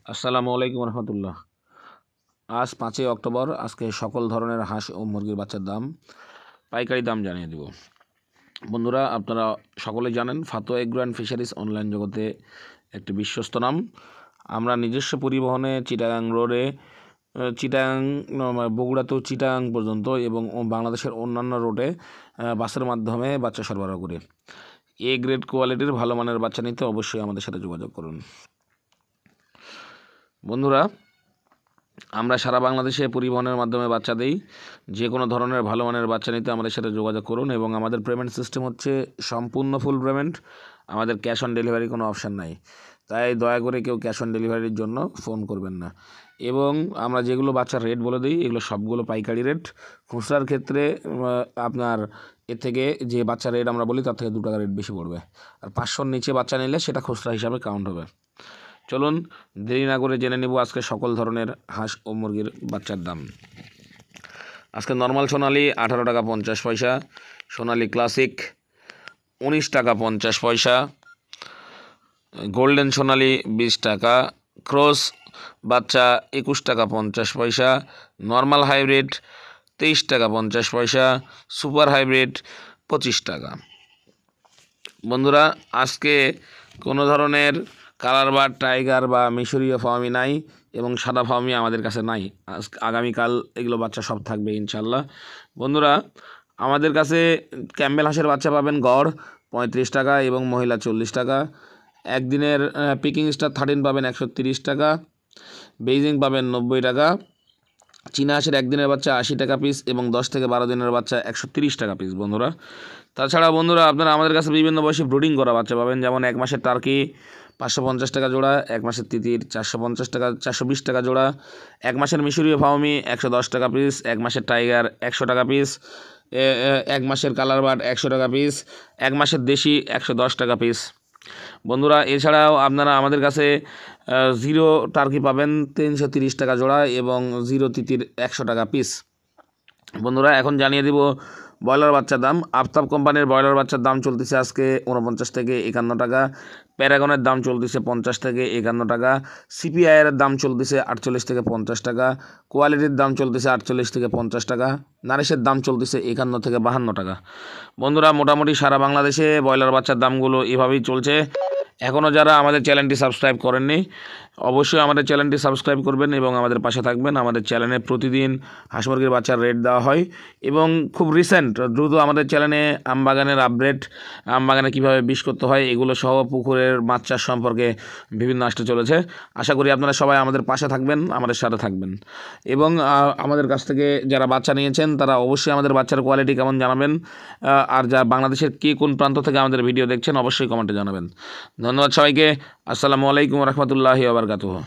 আসসালামু আলাইকুম রহমতুল্লাহ। আজ 5ই অক্টোবর। আজকে সকল ধরনের হাঁস ও মুরগির বাচ্চার দাম, পাইকারি দাম জানিয়ে দেব। বন্ধুরা, আপনারা সকলেই জানেন ফাতোয়া এগ্রো অ্যান্ড ফিশারিজ অনলাইন জগতে একটি বিশ্বস্ত নাম। আমরা নিজস্ব পরিবহনে চিটাগাং রোডে, চিটাগাং বগুড়া তো চিটাগাং পর্যন্ত এবং বাংলাদেশের অন্যান্য রোডে বাসের মাধ্যমে বাচ্চা সরবরাহ করি। এ গ্রেড কোয়ালিটির ভালো মানের বাচ্চা নিতে অবশ্যই আমাদের সাথে যোগাযোগ করুন। বন্ধুরা, আমরা সারা বাংলাদেশে পরিবহনের মাধ্যমে বাচ্চা দিই। যে কোনো ধরনের ভালো মানের বাচ্চা নিতে আমাদের সাথে যোগাযোগ করুন এবং আমাদের পেমেন্ট সিস্টেম হচ্ছে সম্পূর্ণ ফুল পেমেন্ট। আমাদের ক্যাশ অন ডেলিভারি কোনো অপশান নাই, তাই দয়া করে কেউ ক্যাশ অন ডেলিভারির জন্য ফোন করবেন না। এবং আমরা যেগুলো বাচ্চার রেট বলে দিই এগুলো সবগুলো পাইকারি রেট। খুচরার ক্ষেত্রে আপনার এর থেকে যে বাচ্চার রেট আমরা বলি তার থেকে 2 টাকা রেট বেশি পড়বে, আর 500-র নিচে বাচ্চা নিলে সেটা খুচরা হিসাবে কাউন্ট হবে। চলুন দেরি না করে জেনে নেব আজকে সকল ধরনের হাঁস ও মুরগির বাচ্চার দাম। আজকে নর্মাল সোনালি 18 টাকা 50 পয়সা, সোনালি ক্লাসিক 19 টাকা 50 পয়সা, গোল্ডেন সোনালি 20 টাকা, ক্রস বাচ্চা 21 টাকা 50 পয়সা, নর্মাল হাইব্রিড 23 টাকা 50 পয়সা, সুপার হাইব্রিড 25 টাকা। বন্ধুরা, আজকে কোনো ধরনের কালার বা টাইগার বা মিশরীয় ফার্মি নাই এবং সাদা ফার্মি আমাদের কাছে নাই। আগামীকাল এগুলো বাচ্চা সব থাকবে ইনশাল্লাহ। বন্ধুরা, আমাদের কাছে ক্যাম্বেল হাঁসের বাচ্চা পাবেন গড় 35 টাকা এবং মহিলা 40 টাকা। একদিনের পিকিং স্টার 13 পাবেন 130 টাকা, বেইজিং পাবেন 90 টাকা, চীনা হাঁসের একদিনের বাচ্চা 80 টাকা পিস এবং 10 থেকে 12 দিনের বাচ্চা 130 টাকা পিস। বন্ধুরা, তাছাড়া বন্ধুরা আপনারা আমাদের কাছে বিভিন্ন বয়সে ব্রুডিং করা বাচ্চা পাবেন, যেমন 1 মাসের টার্কি 550 টাকা জোড়া, 1 মাসের তিতির 450 টাকা 420 টাকা জোড়া, 1 মাসের মিশরীয় ফাউমি 110 টাকা পিস, 1 মাসের টাইগার 100 টাকা পিস, 1 মাসের কালার বার্ড 100 টাকা পিস, 1 মাসের দেশি 110 টাকা পিস। বন্ধুরা, এছাড়াও আপনারা আমাদের কাছে জিরো টার্কি পাবেন 330 টাকা জোড়া এবং জিরো তিতির 100 টাকা পিস। বন্ধুরা, এখন জানিয়ে দিব ব্রয়লার বাচ্চার দাম। আফতাব কোম্পানির ব্রয়লার বাচ্চার দাম চলতেছে আজকে 49 থেকে 51 টাকা, প্যারাগনের দাম চলতেছে 50 থেকে 51 টাকা, সিপিআইয়ের দাম চলতেছে 48 থেকে 50 টাকা, কোয়ালিটির দাম চলতেছে 48 থেকে 50 টাকা, নারিশের দাম চলতেছে 51 থেকে 52 টাকা। বন্ধুরা, মোটামুটি সারা বাংলাদেশে ব্রয়লার বাচ্চার দামগুলো এভাবেই চলছে। এখনও যারা আমাদের চ্যানেলটি সাবস্ক্রাইব করেননি অবশ্যই আমাদের চ্যানেলটি সাবস্ক্রাইব করবেন এবং আমাদের পাশে থাকবেন। আমাদের চ্যানেলে প্রতিদিন হাঁস মুরগির বাচ্চার রেট দেওয়া হয় এবং খুব রিসেন্ট দ্রুত আমাদের চ্যানেলে আমবাগানের আপডেট, আমবাগানে কীভাবে বিষ করতে হয় এগুলো সহ পুকুরের মাছ চাষ সম্পর্কে বিভিন্ন আসতে চলেছে। আশা করি আপনারা সবাই আমাদের পাশে থাকবেন, আমাদের সাথে থাকবেন এবং আমাদের কাছ থেকে যারা বাচ্চা নিয়েছেন তারা অবশ্যই আমাদের বাচ্চার কোয়ালিটি কেমন জানাবেন। আর যা বাংলাদেশের কে কোন প্রান্ত থেকে আমাদের ভিডিও দেখছেন অবশ্যই কমেন্টে জানাবেন। ধন্যবাদ সবাইকে। আসসালামু আলাইকুম রহমতুল্লাহি ওয়া বারাকাতুহু।